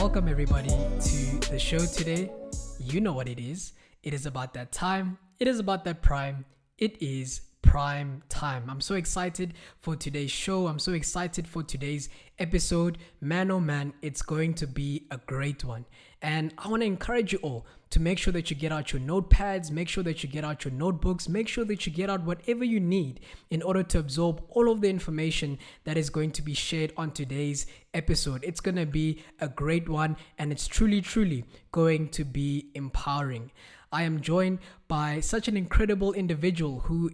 Welcome everybody to the show today. You know what it is. It is about that time. It is about that prime. It is prime time. I'm so excited for today's show. I'm so excited for today's episode. Man, oh man, it's going to be a great one. And I want to encourage you all to make sure that you get out your notepads, make sure that you get out your notebooks, make sure that you get out whatever you need in order to absorb all of the information that is going to be shared on today's episode. It's going to be a great one, and it's truly going to be empowering. I am joined by such an incredible individual who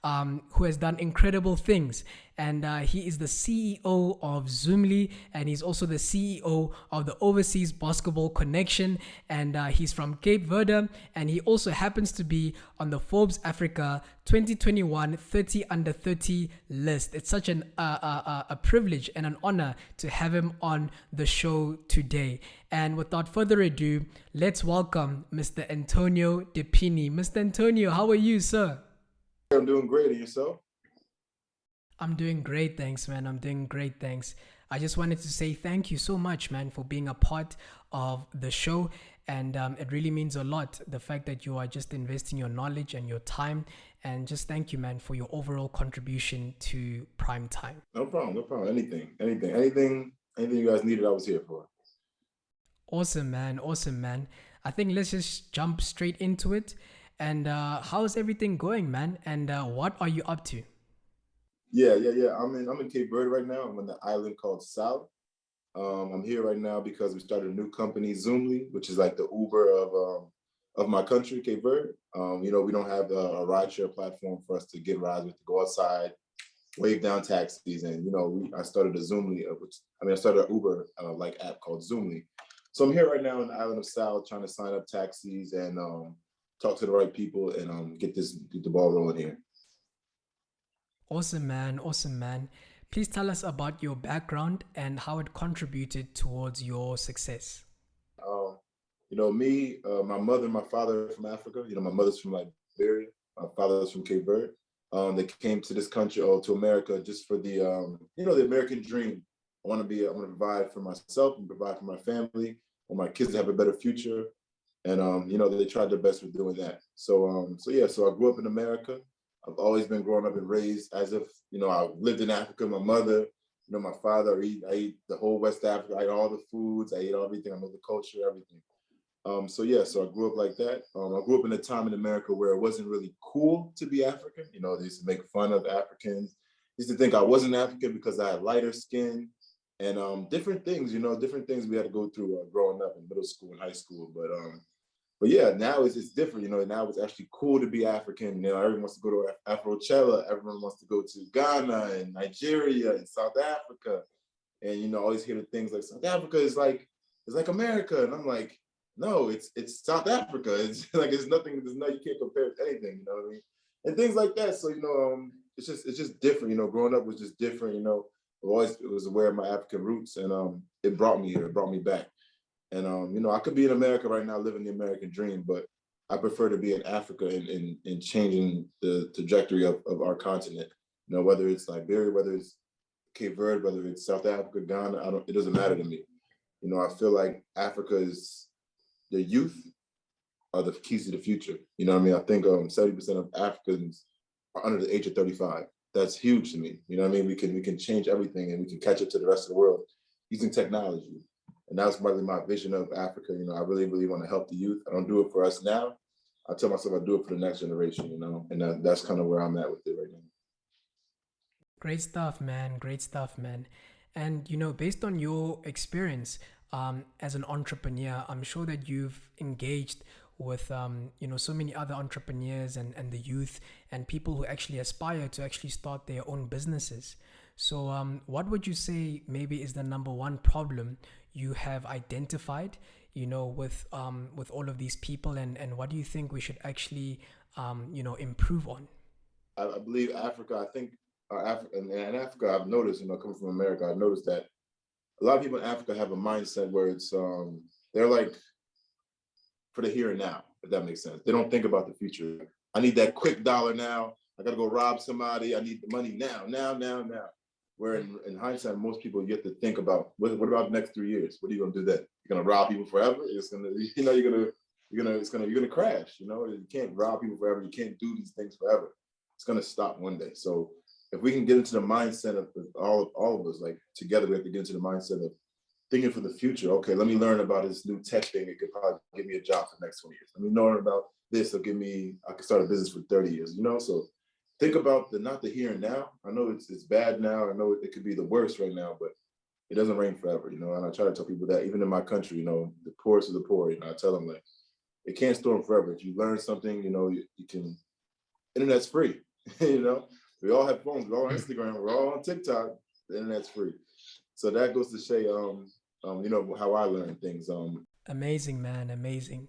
has done incredible things, and he is the CEO of Zoomly, and he's also the CEO of the Overseas Basketball Connection, and he's from Cape Verde, and he also happens to be on the Forbes Africa 2021 30 under 30 list. It's such a privilege and an honor to have him on the show today. And without further ado, let's welcome Mr. Antonio Depina. Mr. Antonio, how are you, sir? I'm doing great. And yourself? I'm doing great, thanks, man. I'm doing great, thanks. I just wanted to say thank you so much, man, for being a part of the show. And it really means a lot, the fact that you are just investing your knowledge and your time. And just thank you, man, for your overall contribution to Primetime. No problem. Anything you guys needed, I was here for. Awesome, man. I think let's just jump straight into it. And how's everything going, man? And what are you up to? Yeah. I'm in Cape Verde right now. I'm on the island called South. I'm here right now because we started a new company, Zoomly, which is like the Uber of my country, Cape Verde. We don't have a rideshare platform for us to get rides with, to go outside, wave down taxis, and I started a Zoomly, I started an Uber like app called Zoomly. So I'm here right now on the island of South, trying to sign up taxis and talk to the right people and get the ball rolling here. Awesome, man. Please tell us about your background and how it contributed towards your success. My mother and my father are from Africa. My mother's from Liberia. My father's from Cape Verde. They came to this country or to America just for the American dream. I want to provide for myself and provide for my family, for my kids to have a better future. And they tried their best with doing that. So I grew up in America. I've always been growing up and raised as if, I lived in Africa. My mother, my father, I ate the whole West Africa. I ate all the foods. I ate everything. I know the culture, everything. So I grew up like that. I grew up in a time in America where it wasn't really cool to be African. They used to make fun of Africans. They used to think I wasn't African because I had lighter skin and different things we had to go through growing up in middle school and high school. But yeah, now it's different. Now it's actually cool to be African. Everyone wants to go to Afrochella. Everyone wants to go to Ghana and Nigeria and South Africa. And always hear the things like South Africa is like America, and I'm like, no, it's South Africa. It's it's nothing. You can't compare it to anything. You know what I mean? And things like that. So it's just different. Growing up was just different. I always was aware of my African roots, and it brought me here. It brought me back. And I could be in America right now, living the American dream, but I prefer to be in Africa and changing the trajectory of our continent. Whether it's Liberia, whether it's Cape Verde, whether it's South Africa, Ghana, it doesn't matter to me. I feel like Africa is the youth are the keys to the future. I think 70% of Africans are under the age of 35. That's huge to me. We can change everything and we can catch up to the rest of the world using technology. And that's really my vision of Africa. I really want to help the youth. I don't do it for us now. I tell myself I do it for the next generation, and that's kind of where I'm at with it right now. Great stuff, man. And, based on your experience as an entrepreneur, I'm sure that you've engaged with, so many other entrepreneurs and the youth and people who actually aspire to actually start their own businesses. So what would you say maybe is the number one problem you have identified, with all of these people, and what do you think we should actually, improve on? I believe Africa, in Africa, I've noticed, coming from America, I've noticed that a lot of people in Africa have a mindset where it's, they're like for the here and now, if that makes sense. They don't think about the future. I need that quick dollar now. I got to go rob somebody. I need the money now. Where in hindsight, most people, you have to think about what about the next 3 years? What are you gonna do then? You're gonna rob people forever? It's gonna, you're gonna crash. You can't rob people forever. You can't do these things forever. It's gonna stop one day. So if we can get into the mindset of all of us, like together, we have to get into the mindset of thinking for the future. Okay, let me learn about this new tech thing. It could probably give me a job for the next 20 years. Let me learn about this. I could start a business for 30 years, So think about not the here and now. I know it's bad now. I know it could be the worst right now, but it doesn't rain forever, And I try to tell people that even in my country, the poorest of the poor, I tell them like, it can't storm forever. If you learn something, you can, internet's free, We all have phones, we're all on Instagram, we're all on TikTok, the internet's free. So that goes to say, how I learn things. Amazing, man, amazing.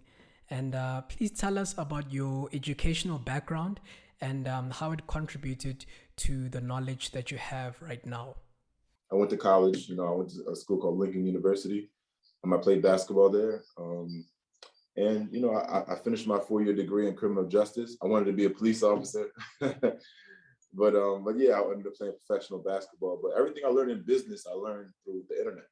And please tell us about your educational background and how it contributed to the knowledge that you have right now. I went to college, I went to a school called Lincoln University. I played basketball there. And, I finished my 4-year degree in criminal justice. I wanted to be a police officer. But yeah, I ended up playing professional basketball. But everything I learned in business, I learned through the internet.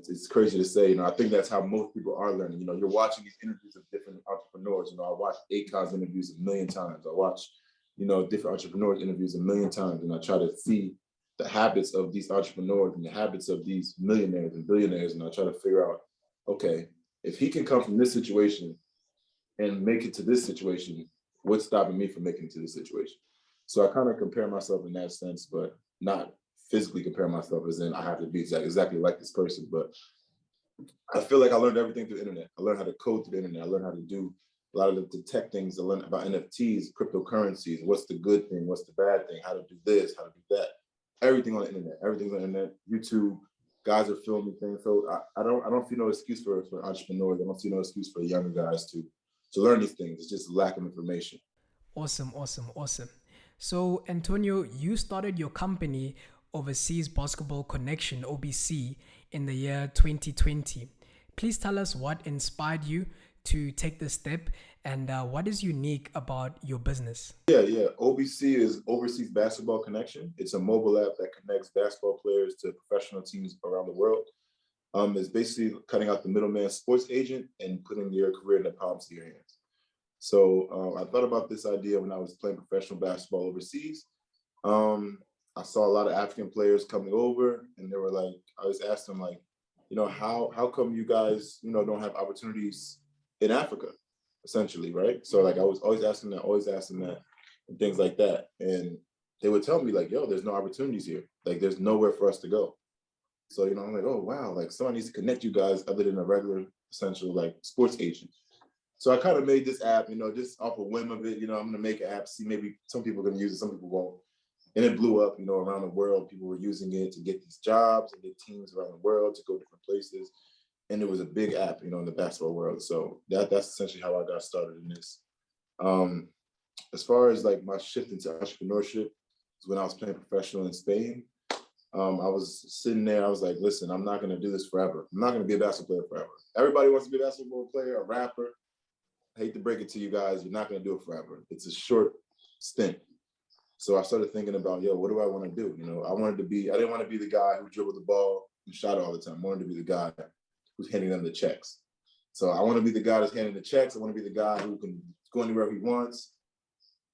It's crazy to say. I think that's how most people are learning. You're watching these interviews of different entrepreneurs. I watched Akon's interviews a million times. I watch, different entrepreneurs' interviews a million times, and I try to see the habits of these entrepreneurs and the habits of these millionaires and billionaires, and I try to figure out, okay, if he can come from this situation and make it to this situation, what's stopping me from making it to this situation? So I kind of compare myself in that sense, but not physically compare myself as in I have to be exactly like this person. But I feel like I learned everything through the internet. I learned how to code through the internet. I learned how to do a lot of the tech things. I learned about NFTs, cryptocurrencies, what's the good thing, what's the bad thing, how to do this, how to do that. Everything on the internet. Everything's on the internet. YouTube, guys are filming things. So I don't see no excuse for entrepreneurs. I don't see no excuse for younger guys to learn these things. It's just lack of information. Awesome. So, Antonio, you started your company, Overseas Basketball Connection, OBC, in the year 2020. Please tell us what inspired you to take this step and what is unique about your business. Yeah. OBC is Overseas Basketball Connection. It's a mobile app that connects basketball players to professional teams around the world. It's basically cutting out the middleman sports agent and putting your career in the palms of your hands. So I thought about this idea when I was playing professional basketball overseas. I saw a lot of African players coming over, and they were like, I always asked them like, how come you guys, don't have opportunities in Africa, essentially, right? So like I was always asking that, and things like that. And they would tell me like, yo, there's no opportunities here. Like there's nowhere for us to go. So, I'm like, oh, wow, like someone needs to connect you guys other than a regular, essential like sports agent. So I kind of made this app, just off a whim of it. I'm going to make an app, see maybe some people are going to use it, some people won't. And it blew up, around the world. People were using it to get these jobs and get teams around the world to go different places. And it was a big app, in the basketball world. So that's essentially how I got started in this. As far as like my shift into entrepreneurship, was when I was playing professional in Spain. I was sitting there, I was like, listen, I'm not going to do this forever. I'm not going to be a basketball player forever. Everybody wants to be a basketball player, a rapper. I hate to break it to you guys, you're not going to do it forever. It's a short stint. So I started thinking about, what do I want to do? I didn't want to be the guy who dribbled the ball and shot all the time. I wanted to be the guy who's handing them the checks. So I want to be the guy that's handing the checks. I want to be the guy who can go anywhere he wants.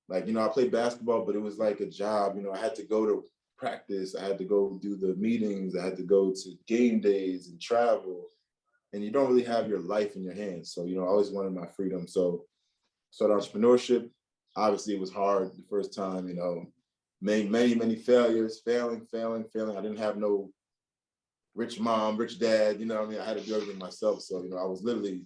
Like, I played basketball, but it was like a job. I had to go to practice. I had to go do the meetings. I had to go to game days and travel. And you don't really have your life in your hands. So, I always wanted my freedom. So started entrepreneurship. Obviously, it was hard the first time, made many failures, failing. I didn't have no rich mom, rich dad, I had to do everything myself. So, I was literally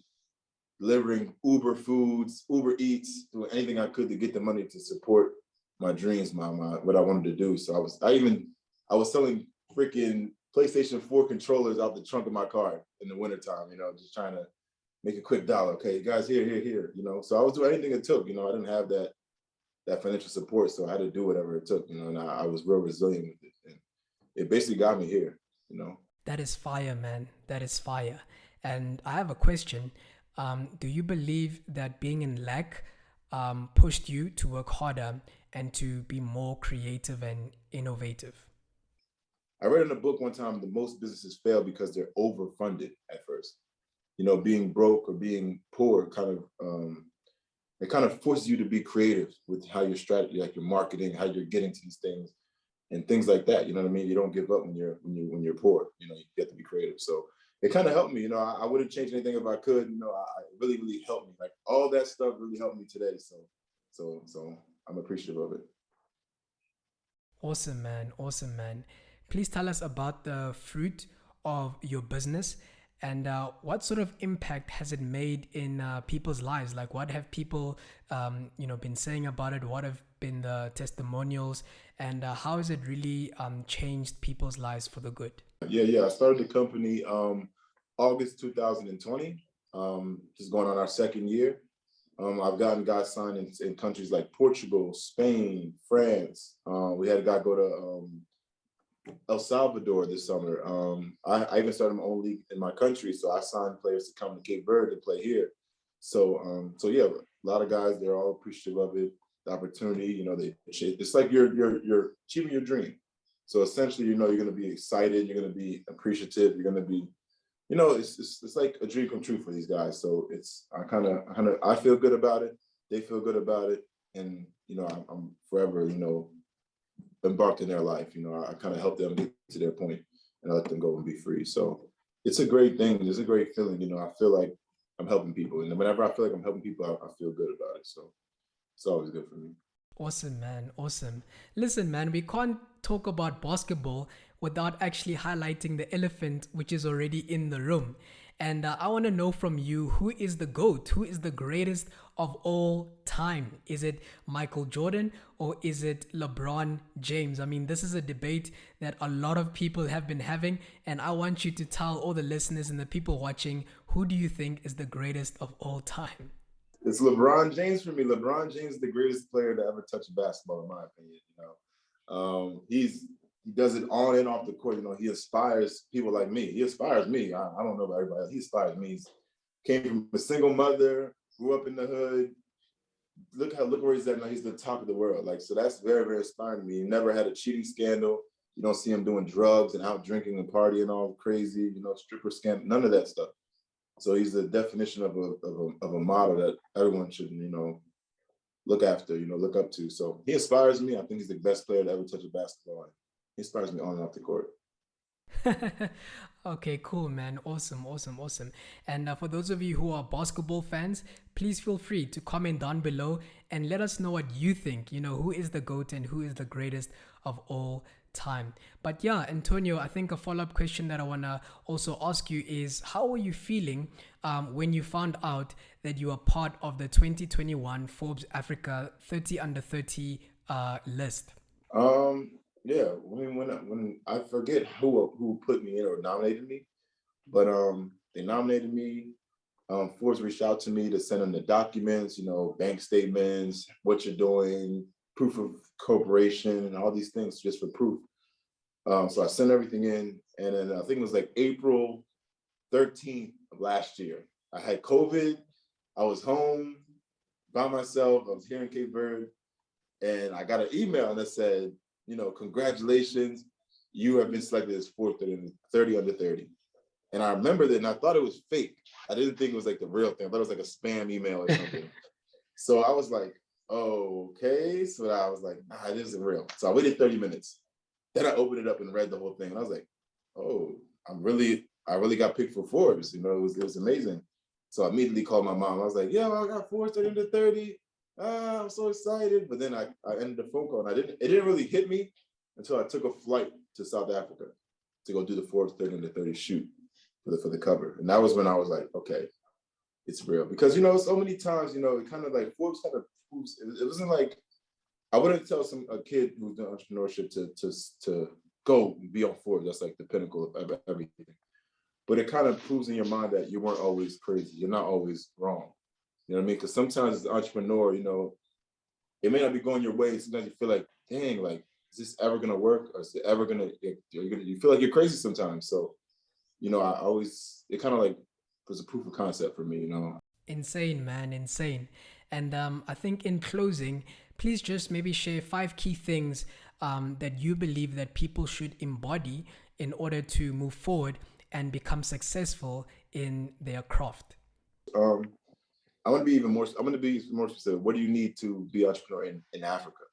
delivering Uber foods, Uber Eats, doing anything I could to get the money to support my dreams, what I wanted to do. So I was selling freaking PlayStation 4 controllers out the trunk of my car in the wintertime, just trying to make a quick dollar. Okay, guys, here, So I was doing anything it took, I didn't have that financial support, so I had to do whatever it took, and I was real resilient with it. And it basically got me here, That is fire, man. That is fire. And I have a question. Do you believe that being in lack pushed you to work harder and to be more creative and innovative? I read in a book one time, the most businesses fail because they're overfunded at first. Being broke or being poor it kind of forces you to be creative with how your strategy, like your marketing, how you're getting to these things and things like that. You know what I mean? You don't give up when you're poor. You have to be creative. So it kind of helped me. I wouldn't change anything if I could. It really, really helped me. Like all that stuff really helped me today. So I'm appreciative of it. Awesome, man. Awesome, man. Please tell us about the fruit of your business and what sort of impact has it made in people's lives? Like, what have people, been saying about it? What have been the testimonials, and how has it really changed people's lives for the good? Yeah. I started the company August 2020. Just going on our second year. I've gotten guys signed in countries like Portugal, Spain, France. We had a guy go to El Salvador this summer. I even started my own league in my country, so I signed players to come to Cape Verde to play here. So yeah, a lot of guys, they're all appreciative of it, the opportunity. It's like you're achieving your dream. So essentially, you're going to be excited, you're going to be appreciative, you're going to be, it's like a dream come true for these guys. So I feel good about it. They feel good about it, and I'm forever, embarked in their life. I kind of help them get to their point and I let them go and be free. So it's a great thing. It's a great feeling. I feel like I'm helping people, and whenever I feel like I'm helping people, I feel good about it. So it's always good for me. Awesome, man. Awesome. Listen, man, we can't talk about basketball without actually highlighting the elephant which is already in the room. And I want to know from you, who is the GOAT? Who is the greatest of all time? Is it Michael Jordan or is it LeBron James? I mean, this is a debate that a lot of people have been having. And I want you to tell all the listeners and the people watching, who do you think is the greatest of all time? It's LeBron James for me. LeBron James is the greatest player to ever touch a basketball, in my opinion. He does it on and off the court. He inspires people like me. He inspires me. I don't know about everybody else. He inspires me. He came from a single mother, grew up in the hood. Look where he's at now. He's the top of the world. So that's very, very inspiring to me. He never had a cheating scandal. You don't see him doing drugs and out drinking and partying all crazy, stripper scandal, none of that stuff. So he's the definition of a model that everyone should, look after, look up to. So he inspires me. I think he's the best player to ever touch a basketball. He inspires me on and off the court. Okay, cool, man. Awesome. And for those of you who are basketball fans, please feel free to comment down below and let us know what you think. Who is the GOAT and who is the greatest of all time. But yeah, Antonio, I think a follow-up question that I want to also ask you is, how were you feeling when you found out that you are part of the 2021 Forbes Africa 30 under 30 list? Yeah, when I forget who put me in or nominated me, but they nominated me. Forbes reached out to me to send them the documents, bank statements, what you're doing, proof of corporation, and all these things just for proof. So I sent everything in, and then I think it was like April 13th of last year. I had COVID. I was home by myself. I was here in Cape Verde, and I got an email that said, congratulations, you have been selected as fourth in 30 under 30. And I remember that, and I thought it was fake. I didn't think it was like the real thing. I thought it was like a spam email or something. So I was like, oh, okay. So I was like, nah, this isn't real. So I waited 30 minutes. Then I opened it up and read the whole thing. And I was like, oh, I really got picked for Forbes. It was amazing. So I immediately called my mom. I was like, yeah, I got Forbes 30 under 30. I'm so excited. But then I ended the phone call, and it didn't really hit me until I took a flight to South Africa to go do the Forbes 30 under 30 shoot for the cover. And that was when I was like, okay, it's real. Because, so many times, it kind of like Forbes kind of proves, it wasn't like, I wouldn't tell a kid who's doing entrepreneurship to go be on Forbes. That's like the pinnacle of everything. But it kind of proves in your mind that you weren't always crazy. You're not always wrong. You know what I mean? Because sometimes as an entrepreneur, it may not be going your way. Sometimes you feel like, dang, like, is this ever going to work? Or is it ever going to, you feel like you're crazy sometimes. So, it kind of like was a proof of concept for me, Insane, man, insane. And I think in closing, please just maybe share 5 key things that you believe that people should embody in order to move forward and become successful in their craft? Um, I want to be even more. I'm going to be more specific. What do you need to be an entrepreneur in Africa?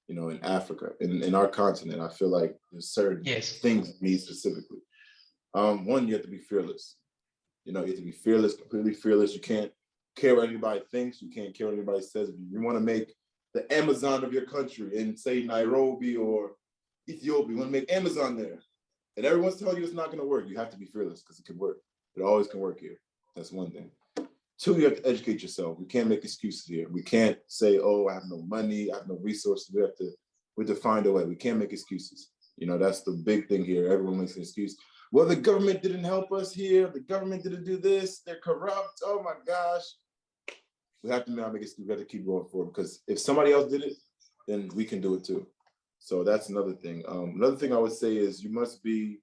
In Africa, in our continent, I feel like there's certain Yes. things you need specifically. One, you have to be fearless. You have to be fearless, completely fearless. You can't care what anybody thinks. You can't care what anybody says. If you want to make the Amazon of your country in, say, Nairobi or Ethiopia, you want to make Amazon there, and everyone's telling you it's not going to work, you have to be fearless because it can work. It always can work here. That's one thing. Two, you have to educate yourself. We can't make excuses here. We can't say, oh, I have no money, I have no resources. We have to find a way. We can't make excuses. That's the big thing here. Everyone makes an excuse. Well, the government didn't help us here. The government didn't do this. They're corrupt. Oh my gosh. We have to not make excuses. We have to keep going forward, because if somebody else did it, then we can do it too. So that's another thing. Another thing I would say is you must be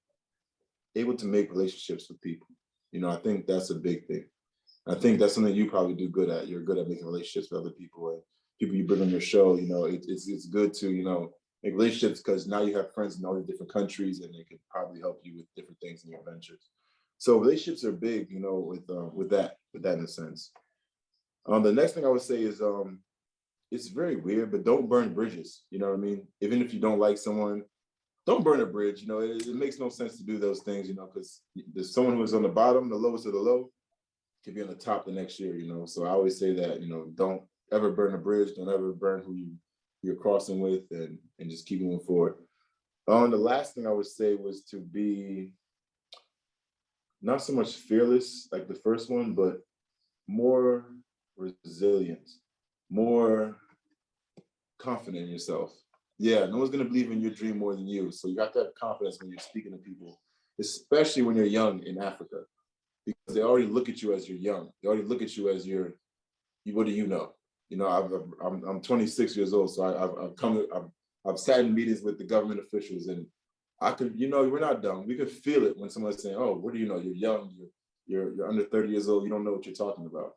able to make relationships with people. I think that's a big thing. I think that's something you probably do good at. You're good at making relationships with other people and people you bring on your show. It's good to, make relationships, because now you have friends in all the different countries and they can probably help you with different things in your ventures. So relationships are big, with that in a sense. The next thing I would say is it's very weird, but don't burn bridges. You know what I mean? Even if you don't like someone, don't burn a bridge. It makes no sense to do those things, because there's someone who is on the bottom, the lowest of the low, can be on the top the next year, So I always say that, don't ever burn a bridge. Don't ever burn who you're crossing with, and just keep moving forward. The last thing I would say was to be not so much fearless like the first one, but more resilient, more confident in yourself. Yeah, no one's going to believe in your dream more than you. So you have to have confidence when you're speaking to people, especially when you're young in Africa, because they already look at you as you're young. They already look at you as what do you know? I'm 26 years old, so I've sat in meetings with the government officials, and I could, we're not dumb. We could feel it when someone's saying, "Oh, what do you know? You're young. You're under 30 years old. You don't know what you're talking about."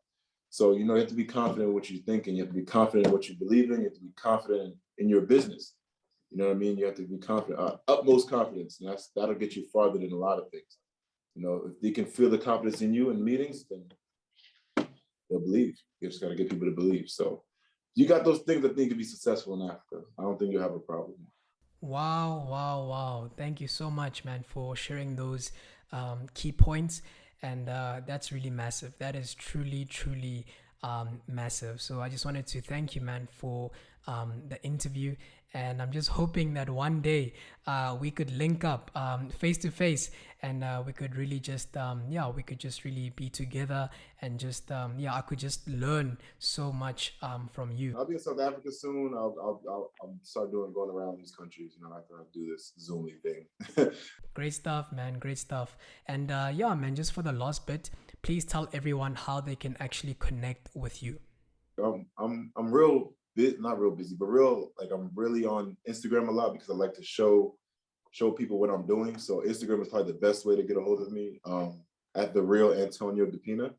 So you have to be confident in what you're thinking. You have to be confident in what you believe in. You have to be confident in your business. You know what I mean? You have to be confident, utmost confidence, and that'll get you farther than a lot of things. If they can feel the confidence in you in meetings, then they'll believe. You just got to get people to believe. So you got those things that think to be successful in Africa. I don't think you'll have a problem. Wow, wow, wow. Thank you so much, man, for sharing those key points. And that's really massive. That is truly, truly massive. So I just wanted to thank you, man, for the interview. And I'm just hoping that one day we could link up face to face, and we could really just we could just really be together, and just I could just learn so much from you. I'll be in South Africa soon. I'll start going around these countries, after I do this Zoom thing. Great stuff, man. Great stuff. And man, just for the last bit, please tell everyone how they can actually connect with you. I'm real not real busy, but I'm really on Instagram a lot, because I like to show people what I'm doing. So Instagram is probably the best way to get a hold of me. At the real Antonio Depina.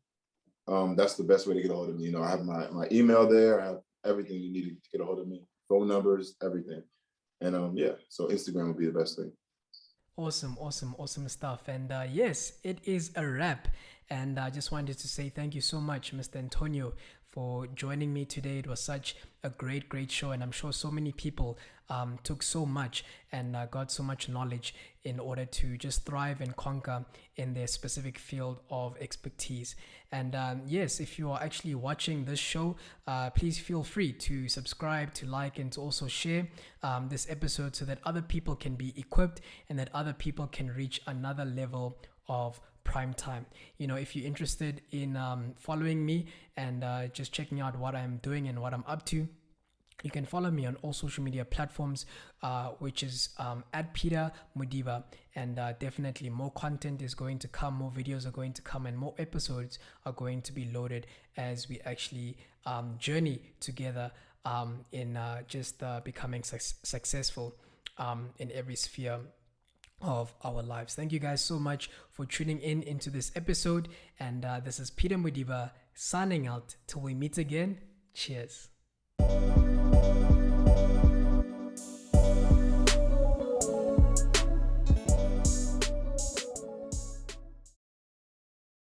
That's the best way to get a hold of me. I have my email there. I have everything you need to get a hold of me. Phone numbers, everything. And so Instagram would be the best thing. Awesome stuff. And yes, it is a wrap. And I just wanted to say thank you so much, Mr. Antonio, for joining me today. It was such a great show, and I'm sure so many people took so much and got so much knowledge in order to just thrive and conquer in their specific field of expertise. And yes, if you are actually watching this show, please feel free to subscribe, to like, and to also share this episode, so that other people can be equipped and that other people can reach another level of prime time. If you're interested in following me and just checking out what I'm doing and what I'm up to, you can follow me on all social media platforms, which is at Peter Mudiba. And definitely more content is going to come, more videos are going to come, and more episodes are going to be loaded as we actually journey together in just becoming successful in every sphere of our lives. Thank you guys so much for tuning into this episode. And this is Peter Mudiba signing out till we meet again. Cheers.